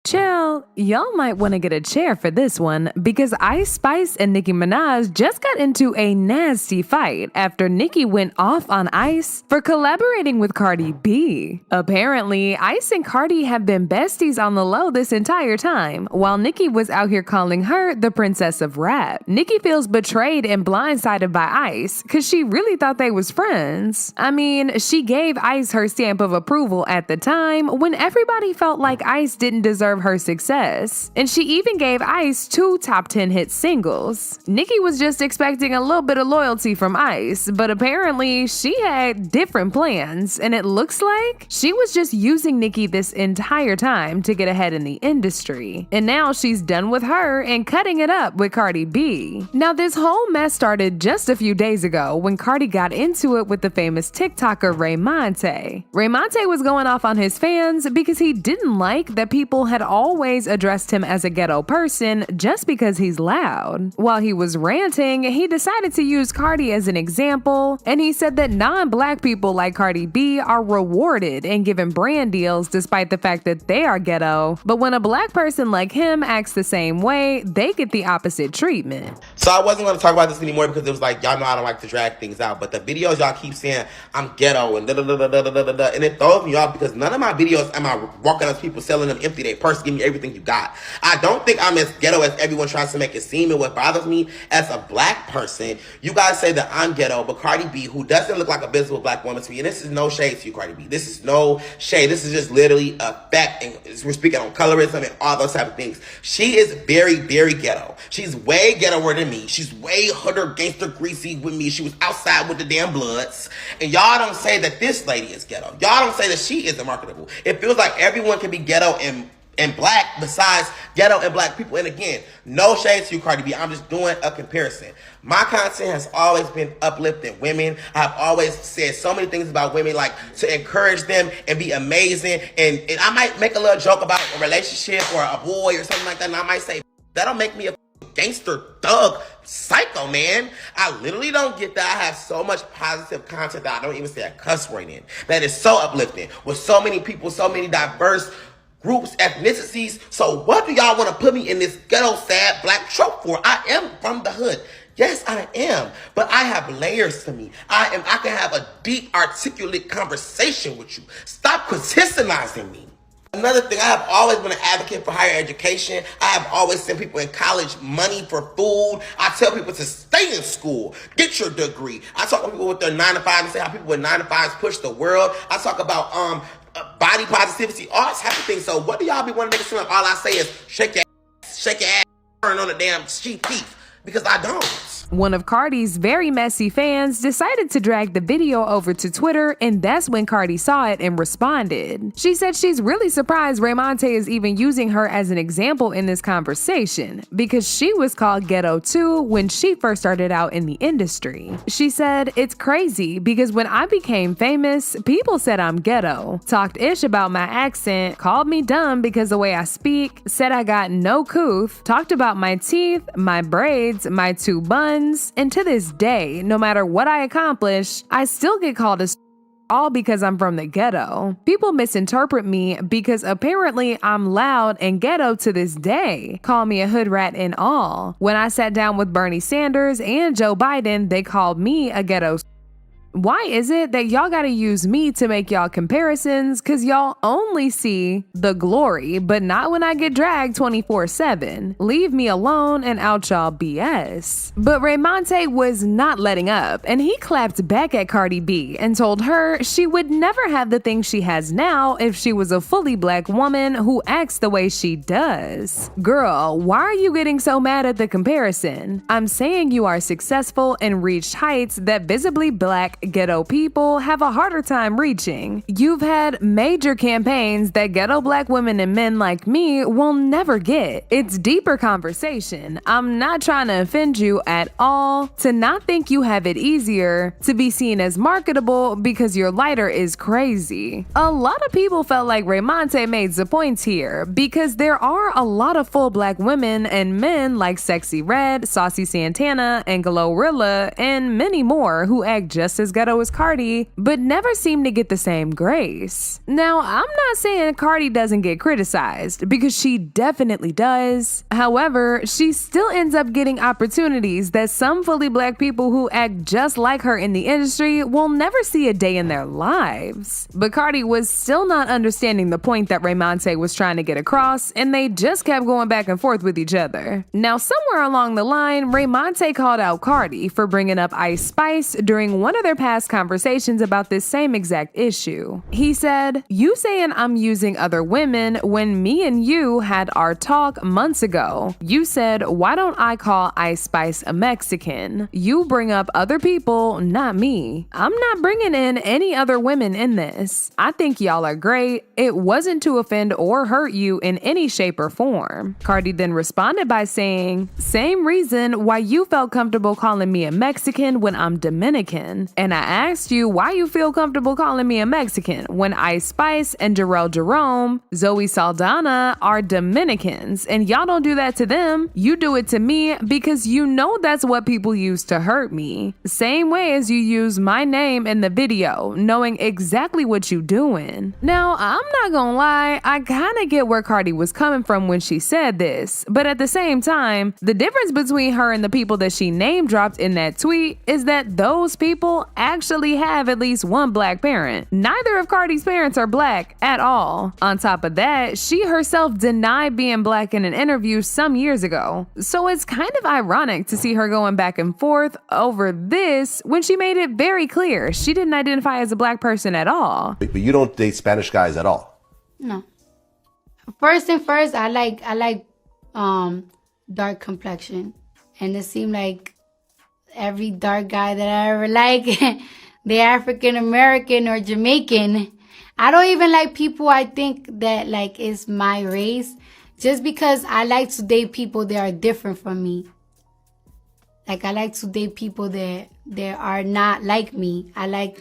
Chill, y'all might want to get a chair for this one because Ice Spice and Nicki Minaj just got into a nasty fight after Nicki went off on Ice for collaborating with Cardi B. Apparently, Ice and Cardi have been besties on the low this entire time, while Nicki was out here calling her the princess of rap. Nicki feels betrayed and blindsided by Ice because she really thought they was friends. I mean, she gave Ice her stamp of approval at the time when everybody felt like Ice didn't deserve her success. And she even gave Ice 2 top 10 hit singles. Nicki was just expecting a little bit of loyalty from Ice, but apparently she had different plans, and it looks like she was just using Nicki this entire time to get ahead in the industry. And now she's done with her and cutting it up with Cardi B. Now this whole mess started just a few days ago when Cardi got into it with the famous TikToker Raymonte. Raymonte was going off on his fans because he didn't like that people had always addressed him as a ghetto person just because he's loud. While he was ranting, he decided to use Cardi as an example, and he said that non-black people like Cardi B are rewarded and given brand deals despite the fact that they are ghetto, but when a black person like him acts the same way, they get the opposite treatment. So I wasn't going to talk about this anymore because it was like, y'all know I don't like to drag things out, but the videos y'all keep saying I'm ghetto and da-da-da-da-da-da-da, and it throws me off because none of my videos am I walking up to people selling them empty their purse, give me everything you got. I don't think I'm as ghetto as everyone tries to make it seem, and what bothers me as a black person, you guys say that I'm ghetto, but Cardi B, who doesn't look like a visible black woman to me, and this is no shade to you, Cardi B, this is no shade, this is just literally a fact, and we're speaking on colorism and all those type of things. She is very, very ghetto. She's way ghettoer than me. She's way hooder, gangster, greasy with me. She was outside with the damn Bloods, and y'all don't say that this lady is ghetto. Y'all don't say that she isn't marketable. It feels like everyone can be ghetto and black besides ghetto and black people. And again, no shade to you, Cardi B. I'm just doing a comparison. My content has always been uplifting women. I've always said so many things about women, like to encourage them and be amazing. And I might make a little joke about a relationship or a boy or something like that. And I might say, that'll make me a gangster, thug, psycho, man. I literally don't get that. I have so much positive content that I don't even say a cuss word in. That is so uplifting with so many people, so many diverse groups, ethnicities. So what do y'all want to put me in this ghetto, sad black trope for? I am from the hood. Yes, I am. But I have layers to me. I can have a deep, articulate conversation with you. Stop criticizing me. Another thing, I have always been an advocate for higher education. I have always sent people in college money for food. I tell people to stay in school, get your degree. I talk to people with their 9 to 5 and say how people with 9 to 5s push the world. I talk about body positivity, all type of things. So what do y'all be wanting to make it seem like all I say is shake your ass, turn on the damn sheep teeth? Because I don't. One of Cardi's very messy fans decided to drag the video over to Twitter, and that's when Cardi saw it and responded. She said she's really surprised Raymonte is even using her as an example in this conversation because she was called ghetto too when she first started out in the industry. She said, "It's crazy because when I became famous, people said I'm ghetto, talked ish about my accent, called me dumb because the way I speak, said I got no couth, talked about my teeth, my braids, my 2 buns, and to this day, no matter what I accomplish, I still get called a all because I'm from the ghetto. People misinterpret me because apparently I'm loud and ghetto to this day. Call me a hood rat and all. When I sat down with Bernie Sanders and Joe Biden, they called me a ghetto. Why is it that y'all gotta use me to make y'all comparisons? Cause y'all only see the glory, but not when I get dragged 24/7. Leave me alone and out y'all BS. But Raymonte was not letting up, and he clapped back at Cardi B and told her she would never have the things she has now if she was a fully black woman who acts the way she does. Girl, why are you getting so mad at the comparison? I'm saying you are successful and reached heights that visibly black ghetto people have a harder time reaching. You've had major campaigns that ghetto black women and men like me will never get. It's deeper conversation. I'm not trying to offend you at all. To not think you have it easier, to be seen as marketable because you're lighter is crazy. A lot of people felt like Raymonte made the points here because there are a lot of full black women and men like Sexy Red, Saucy Santana, and Glorilla, and many more who act just as as ghetto as Cardi, but never seem to get the same grace. Now, I'm not saying Cardi doesn't get criticized, because she definitely does. However, she still ends up getting opportunities that some fully black people who act just like her in the industry will never see a day in their lives. But Cardi was still not understanding the point that Raymonte was trying to get across, and they just kept going back and forth with each other. Now, somewhere along the line, Raymonte called out Cardi for bringing up Ice Spice during one of their past conversations about this same exact issue. He said, "You saying I'm using other women when me and you had our talk months ago. You said, why don't I call Ice Spice a Mexican? You bring up other people, not me. I'm not bringing in any other women in this. I think y'all are great. It wasn't to offend or hurt you in any shape or form." Cardi then responded by saying, "Same reason why you felt comfortable calling me a Mexican when I'm Dominican. And I asked you why you feel comfortable calling me a Mexican when Ice Spice and Jarrell Jerome, Zoe Saldana are Dominicans, and y'all don't do that to them. You do it to me because you know that's what people use to hurt me. Same way as you use my name in the video, knowing exactly what you doing." Now, I'm not gonna lie, I kinda get where Cardi was coming from when she said this, but at the same time, the difference between her and the people that she name dropped in that tweet is that those people actually have at least one black parent. Neither of Cardi's parents are black at all. On top of that, she herself denied being black in an interview some years ago. So it's kind of ironic to see her going back and forth over this when she made it very clear she didn't identify as a black person at all. But you don't date Spanish guys at all? No. First and first, I like dark complexion. And it seemed like every dark guy that I ever like, they're African American or Jamaican. I don't even like people I think that like is my race, just because I like to date people that are different from me. Like I like to date people that are not like me. I like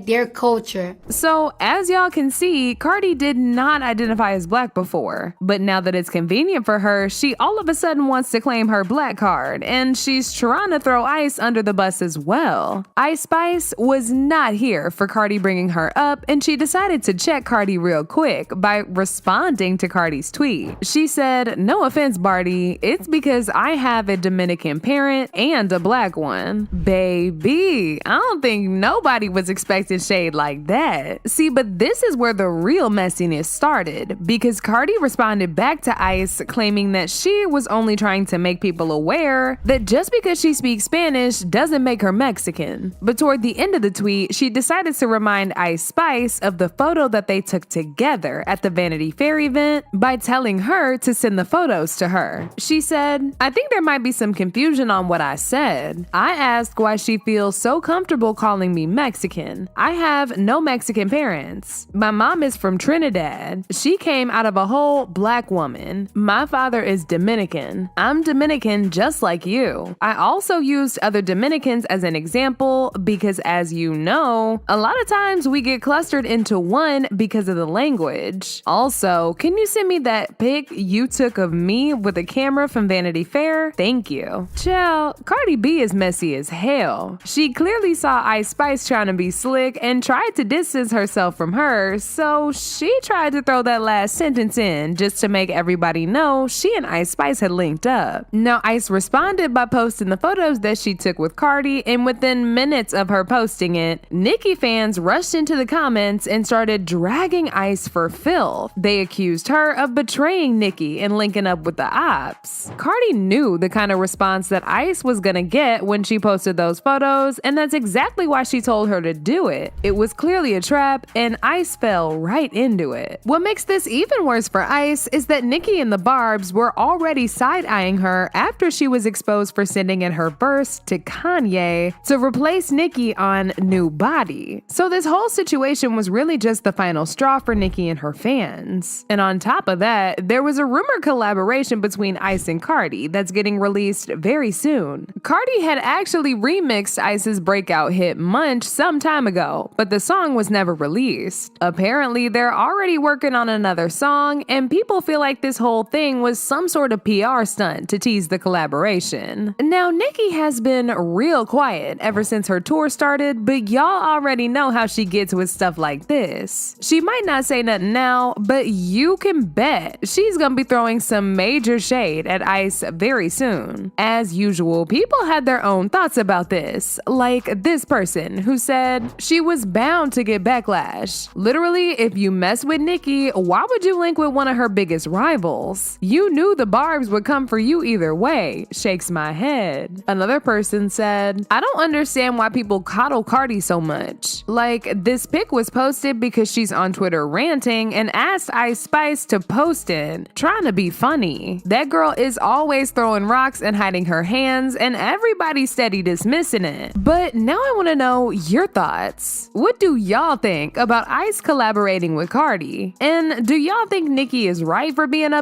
their culture. So, as y'all can see, Cardi did not identify as black before. But now that it's convenient for her, she all of a sudden wants to claim her black card, and she's trying to throw Ice under the bus as well. Ice Spice was not here for Cardi bringing her up, and she decided to check Cardi real quick by responding to Cardi's tweet. She said, "No offense, Barty, it's because I have a Dominican parent and a black one." Baby, I don't think nobody was expecting shade like that. See, but this is where the real messiness started, because Cardi responded back to Ice claiming that she was only trying to make people aware that just because she speaks Spanish doesn't make her Mexican. But toward the end of the tweet, she decided to remind Ice Spice of the photo that they took together at the Vanity Fair event by telling her to send the photos to her. She said, "I think there might be some confusion on what I said. I asked why she feels so comfortable calling me Mexican. I have no Mexican parents. My mom is from Trinidad. She came out of a whole black woman. My father is Dominican. I'm Dominican just like you. I also used other Dominicans as an example because, as you know, a lot of times we get clustered into one because of the language. Also, can you send me that pic you took of me with a camera from Vanity Fair? Thank you." Child, Cardi B is messy as hell. She clearly saw Ice Spice trying to be slick and tried to distance herself from her, so she tried to throw that last sentence in just to make everybody know she and Ice Spice had linked up. Now, Ice responded by posting the photos that she took with Cardi, and within minutes of her posting it, Nicki fans rushed into the comments and started dragging Ice for filth. They accused her of betraying Nicki and linking up with the ops. Cardi knew the kind of response that Ice was gonna get when she posted those photos, and that's exactly why she told her to do it. It was clearly a trap, and Ice fell right into it. What makes this even worse for Ice is that Nicki and the Barbs were already side-eyeing her after she was exposed for sending in her verse to Kanye to replace Nicki on New Body. So this whole situation was really just the final straw for Nicki and her fans. And on top of that, there was a rumored collaboration between Ice and Cardi that's getting released very soon. Cardi had actually remixed Ice's breakout hit Munch some time ago, but the song was never released. Apparently, they're already working on another song, and people feel like this whole thing was some sort of PR stunt to tease the collaboration. Now, Nicki has been real quiet ever since her tour started, but y'all already know how she gets with stuff like this. She might not say nothing now, but you can bet she's gonna be throwing some major shade at Ice very soon. As usual, people had their own thoughts about this, like this person who said she was bound to get backlash. Literally, if you mess with Nicki, why would you link with one of her biggest rivals? You knew the barbs would come for you either way. Shakes my head. Another person said, I don't understand why people coddle Cardi so much. Like, this pic was posted because she's on Twitter ranting and asked Ice Spice to post it, trying to be funny. That girl is always throwing rocks and hiding her hands, and everybody's steady dismissing it. But now I want to know your thoughts. What do y'all think about Ice collaborating with Cardi? And do y'all think Nicki is right for being upset